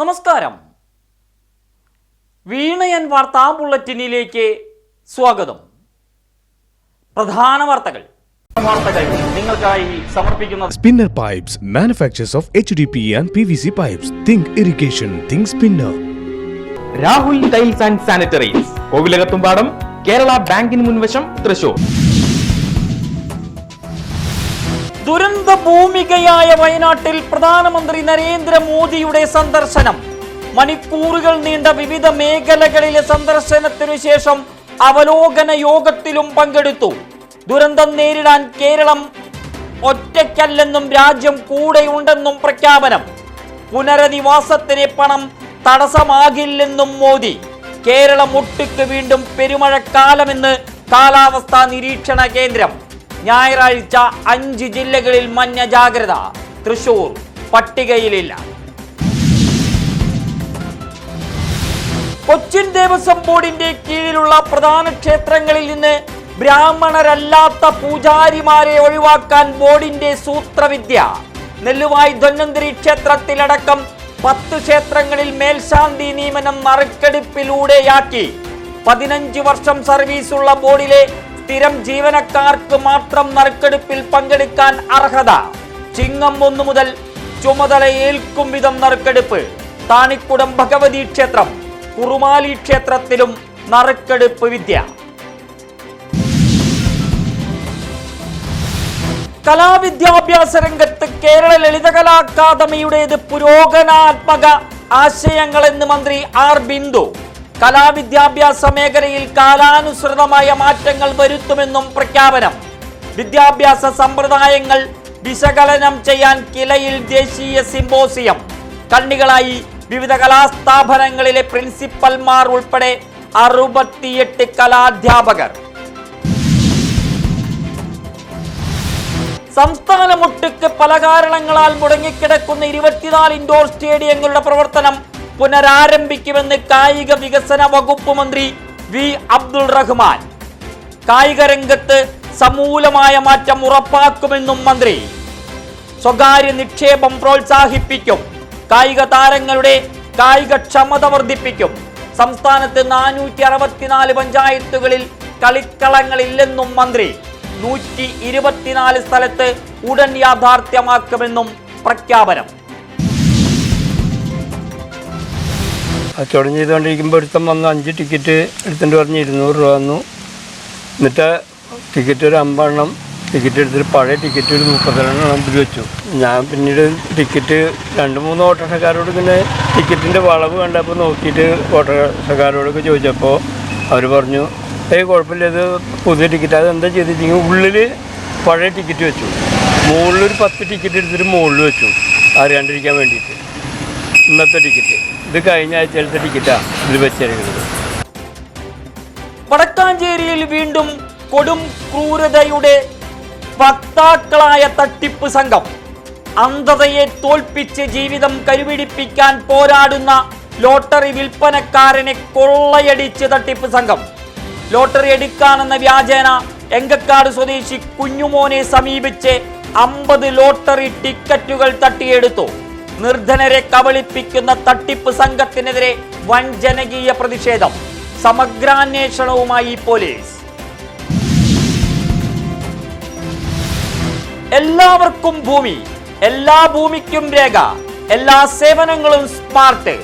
നമസ്കാരം. വീണയൻ വാർത്താ ബുള്ളറ്റിനിലേക്ക് സ്വാഗതം. പ്രധാന വാർത്തകൾ നിങ്ങൾക്കായി സമർപ്പിക്കുന്നത് Spinner Pipes, manufacturers of HDPE and PVC pipes. Think irrigation, think Spinner. Rahul tiles and sanitaries, Kovilakathumpadam, Kerala ബാങ്കിന് മുൻവശം, തൃശൂർ. ദുരന്ത ഭൂമികയായ വയനാട്ടിൽ പ്രധാനമന്ത്രി നരേന്ദ്രമോദിയുടെ സന്ദർശനം. മണിക്കൂറുകൾ നീണ്ട വിവിധ മേഖലകളിലെ സന്ദർശനത്തിനു ശേഷം അവലോകന യോഗത്തിലും പങ്കെടുത്തു. ദുരന്തം നേരിടാൻ കേരളം ഒറ്റയ്ക്കല്ലെന്നും രാജ്യം കൂടെയുണ്ടെന്നും പ്രഖ്യാപനം. പുനരധിവാസത്തിന് പണം തടസ്സമാകില്ലെന്നും മോദി. കേരളം ഒട്ടുക്ക് വീണ്ടും പെരുമഴക്കാലമെന്ന് കാലാവസ്ഥാ നിരീക്ഷണ കേന്ദ്രം. ഞായറാഴ്ച 5 ജില്ലകളിൽ മഞ്ഞ ജാഗ്രത. തൃശൂർ പട്ടികയിലില്ല. കൊച്ചിൻ ദേവസ്വം ബോർഡിന്റെ കീഴിലുള്ള പ്രധാന ക്ഷേത്രങ്ങളിൽ നിന്ന് ബ്രാഹ്മണരല്ലാത്ത പൂജാരിമാരെ ഒഴിവാക്കാൻ ബോർഡിന്റെ സൂത്രവിദ്യ. നെല്ലുവായി ധന്വന്തരി ക്ഷേത്രത്തിലടക്കം 10 ക്ഷേത്രങ്ങളിൽ മേൽശാന്തി നിയമനം നറുക്കെടുപ്പിലൂടെയാക്കി. 15 വർഷം സർവീസുള്ള ബോർഡിലെ സ്ഥിരം ജീവനക്കാർക്ക് മാത്രം നറുക്കെടുപ്പിൽ പങ്കെടുക്കാൻ അർഹത. ചിങ്ങം 1 മുതൽ ചുമതല ഏൽക്കും വിധം നറുക്കെടുപ്പ്. താണിക്കുടം ഭഗവതി ക്ഷേത്രം, കുറുമാലി ക്ഷേത്രത്തിലും നറുക്കെടുപ്പ് വിദ്യ. കലാവിദ്യാഭ്യാസ രംഗത്ത് കേരള ലളിതകലാ അക്കാദമിയുടേത് പുരോഗമനാത്മക ആശയങ്ങളെന്ന് മന്ത്രി ആർ ബിന്ദു. കലാവിദ്യാഭ്യാസ മേഖലയിൽ കാലാനുസൃതമായ മാറ്റങ്ങൾ വരുത്തുമെന്നും പ്രഖ്യാപനം. വിദ്യാഭ്യാസ സമ്പ്രദായങ്ങൾ വിശകലനം ചെയ്യാൻ കിലയിൽ ദേശീയ സിംപോസിയം. കണ്ണികളായി വിവിധ കലാസ്ഥാപനങ്ങളിലെ പ്രിൻസിപ്പൽമാർ ഉൾപ്പെടെ 68 കലാധ്യാപകർ. സംസ്ഥാനമൊട്ടുക്ക് പല കാരണങ്ങളാൽ മുടങ്ങിക്കിടക്കുന്ന 24 ഇൻഡോർ സ്റ്റേഡിയങ്ങളുടെ പ്രവർത്തനം പുനരാരംഭിക്കുമെന്ന് കായിക വികസന വകുപ്പ് മന്ത്രി വി അബ്ദുൾ റഹ്മാൻ. കായിക രംഗത്ത് സമൂലമായ മാറ്റം ഉറപ്പാക്കുമെന്നും മന്ത്രി. സ്വകാര്യ നിക്ഷേപം പ്രോത്സാഹിപ്പിക്കും. കായിക താരങ്ങളുടെ കായികക്ഷമത വർദ്ധിപ്പിക്കും. സംസ്ഥാനത്ത് 464 പഞ്ചായത്തുകളിൽ കളിക്കളങ്ങളില്ലെന്നും മന്ത്രി. 124 സ്ഥലത്ത് ഉടൻ യാഥാർത്ഥ്യമാക്കുമെന്നും പ്രഖ്യാപനം. കച്ചവടം ചെയ്തുകൊണ്ടിരിക്കുമ്പോൾ ഒരുത്തം വന്ന് 5 ടിക്കറ്റ് എടുത്തിട്ട് പറഞ്ഞ് 200 രൂപ വന്നു. എന്നിട്ട് ടിക്കറ്റ് ഒരു 50 എണ്ണം ടിക്കറ്റ് എടുത്തിട്ട് പഴയ ടിക്കറ്റ് ഒരു 30 എണ്ണം വെച്ചു. ഞാൻ പിന്നീട് ടിക്കറ്റ് 2-3 ഓട്ടോറിക്ഷക്കാരോട് ഇങ്ങനെ ടിക്കറ്റിൻ്റെ വളവ് കണ്ടപ്പോൾ നോക്കിയിട്ട് ഓട്ടോറിക്ഷക്കാരോടൊക്കെ ചോദിച്ചപ്പോൾ അവർ പറഞ്ഞു, കുഴപ്പമില്ല, ഇത് പുതിയ ടിക്കറ്റ്. അതെന്താ ചെയ്തിട്ടുണ്ടെങ്കിൽ ഉള്ളിൽ പഴയ ടിക്കറ്റ് വെച്ചു, മുകളിലൊരു 10 ടിക്കറ്റ് എടുത്തിട്ട് മുകളിൽ വെച്ചു അറിയാണ്ടിരിക്കാൻ വേണ്ടിയിട്ട്. ഇന്നത്തെ ടിക്കറ്റ് ഇത് കഴിഞ്ഞ ആഴ്ചയിലത്തെ ടിക്കറ്റാണ് ഇതിൽ വെച്ചിരിക്കുന്നത്. വടക്കാഞ്ചേരിയിൽ വീണ്ടും കൊടും ക്രൂരതയുടെ വക്താക്കളായ തട്ടിപ്പ് സംഘം. അന്ധതയെ തോൽപ്പിച്ച് ജീവിതം കരുപിടിപ്പിക്കാൻ പോരാടുന്ന ലോട്ടറി വിൽപ്പനക്കാരനെ കൊള്ളയടിച്ച് തട്ടിപ്പ് സംഘം. ലോട്ടറി എടുക്കാനെന്ന വ്യാജേന എങ്കക്കാട് സ്വദേശി കുഞ്ഞുമോനെ സമീപിച്ച് 50 ലോട്ടറി ടിക്കറ്റുകൾ തട്ടിയെടുത്തു. നിർധനരെ കബളിപ്പിക്കുന്ന തട്ടിപ്പ് സംഘത്തിനെതിരെ വൻ ജനകീയ പ്രതിഷേധം. സമഗ്രാന്വേഷണവുമായി പോലീസ്. എല്ലാവർക്കും ഭൂമി, എല്ലാ ഭൂമിക്കും രേഖ, എല്ലാ സേവനങ്ങളും സ്മാർട്ട്.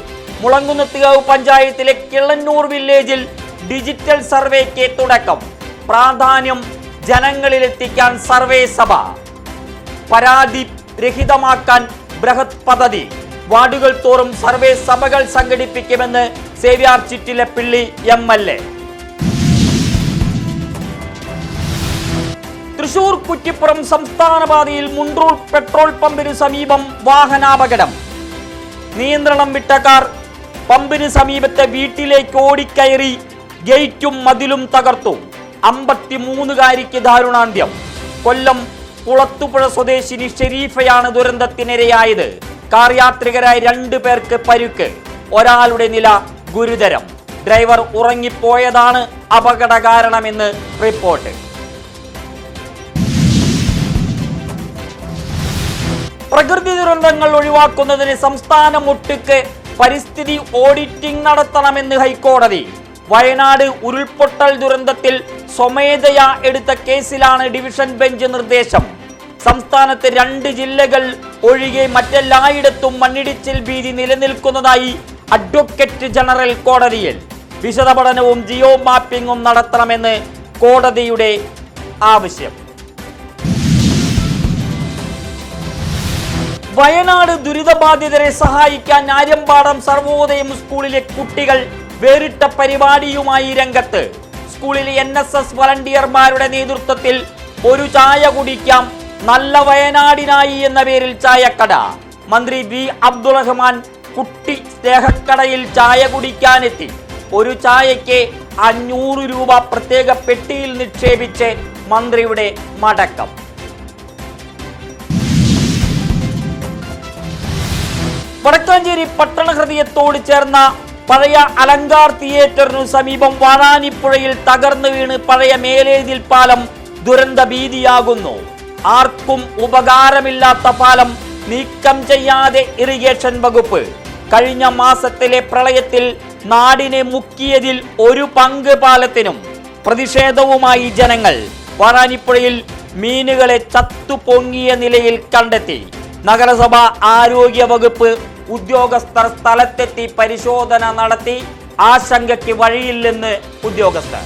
മുളങ്കുന്നത്തുകാവ് പഞ്ചായത്തിലെ കിളന്നൂർ വില്ലേജിൽ ഡിജിറ്റൽ സർവേക്ക് തുടക്കം. പ്രാധാന്യം ജനങ്ങളിലെത്തിക്കാൻ സർവേ സഭ. പരാതി രഹിതമാക്കാൻ ബൃഹത് പദ്ധതി. വാർഡുകൾ തോറും സർവേ സഭകൾ സംഘടിപ്പിക്കുമെന്ന് സേവ്യാർ ചിറ്റിലപ്പിള്ളി MLA. തൃശൂർ കുറ്റിപ്പുറം സംസ്ഥാനപാതയിൽ മുണ്ടൂർ പെട്രോൾ പമ്പിന് സമീപം വാഹനാപകടം. നിയന്ത്രണം വിട്ട കാർ പമ്പിന് സമീപത്തെ വീട്ടിലേക്ക് ഓടിക്കയറി ഗേറ്റും മതിലും തകർത്തു. 53-കാരിക്ക് ദാരുണാന്ത്യം. കൊല്ലം കുളത്തുപുഴ സ്വദേശിനി ഷെരീഫയാണ് ദുരന്തത്തിനിരയായത്. കാർ യാത്രികരായ 2 പേർക്ക് പരുക്ക്. ഒരാളുടെ നില ഗുരുതരം. ഡ്രൈവർ ഉറങ്ങിപ്പോയതാണ് അപകട കാരണമെന്ന് റിപ്പോർട്ട്. പ്രകൃതി ദുരന്തങ്ങൾ ഒഴിവാക്കുന്നതിന് സംസ്ഥാനമൊട്ടുക്ക് പരിസ്ഥിതി ഓഡിറ്റിംഗ് നടത്തണമെന്ന് ഹൈക്കോടതി. വയനാട് ഉരുൾപൊട്ടൽ ദുരന്തത്തിൽ സ്വമേധയാ എടുത്ത കേസിലാണ് ഡിവിഷൻ ബെഞ്ച് നിർദ്ദേശം. സംസ്ഥാനത്ത് 2 ജില്ലകൾ ഒഴികെ മറ്റെല്ലായിടത്തും മണ്ണിടിച്ചിൽ ഭീതി നിലനിൽക്കുന്നതായി അഡ്വക്കേറ്റ് ജനറൽ കോടതിയിൽ. വിശദപഠനവും ജിയോ മാപ്പിംഗും നടത്തണമെന്ന് കോടതിയുടെ ആവശ്യം. വയനാട് ദുരിതബാധിതരെ സഹായിക്കാൻ ആര്യമ്പാടം സർവോദയം സ്കൂളിലെ കുട്ടികൾ വേറിട്ട പരിപാടിയുമായി രംഗത്ത്. സ്കൂളിലെ NSS വളണ്ടിയർമാരുടെ നേതൃത്വത്തിൽ ഒരു ചായ കുടിക്കാം നല്ല വയനാടിനായി എന്ന പേരിൽ ചായക്കട. മന്ത്രി V. അബ്ദുൾ റഹ്മാൻ കുട്ടി സ്നേഹക്കടയിൽ ചായ കുടിക്കാനെത്തി. ഒരു ചായയ്ക്ക് 500 രൂപ പ്രത്യേക പെട്ടിയിൽ നിക്ഷേപിച്ച് മന്ത്രിയുടെ മടക്കം. വടക്കാഞ്ചേരി പട്ടണ ഹൃദയത്തോട് ചേർന്ന പഴയ അലങ്കാർ തിയേറ്ററിനു സമീപം വാഴാനിപ്പുഴയിൽ തകർന്നു വീണ് പഴയ മേലേതിൽ പാലം ദുരന്ത ഭീതിയാകുന്നു. ആർക്കും ഉപകാരമില്ലാത്ത പാലം നീക്കം ചെയ്യാതെ ഇറിഗേഷൻ വകുപ്പ്. കഴിഞ്ഞ മാസത്തിലെ പ്രളയത്തിൽ നാടിനെ മുക്കിയതിൽ ഒരു പങ്ക് പാലത്തിനും. പ്രതിഷേധവുമായി ജനങ്ങൾ. വാഴാനിപ്പുഴയിൽ മീനുകളെ ചത്തുപൊങ്ങിയ നിലയിൽ കണ്ടെത്തി. നഗരസഭ ആരോഗ്യ വകുപ്പ് ഉദ്യോഗസ്ഥർ സ്ഥലത്തെത്തി പരിശോധന നടത്തി. ആശങ്കയ്ക്ക് വഴിയില്ലെന്ന് ഉദ്യോഗസ്ഥർ.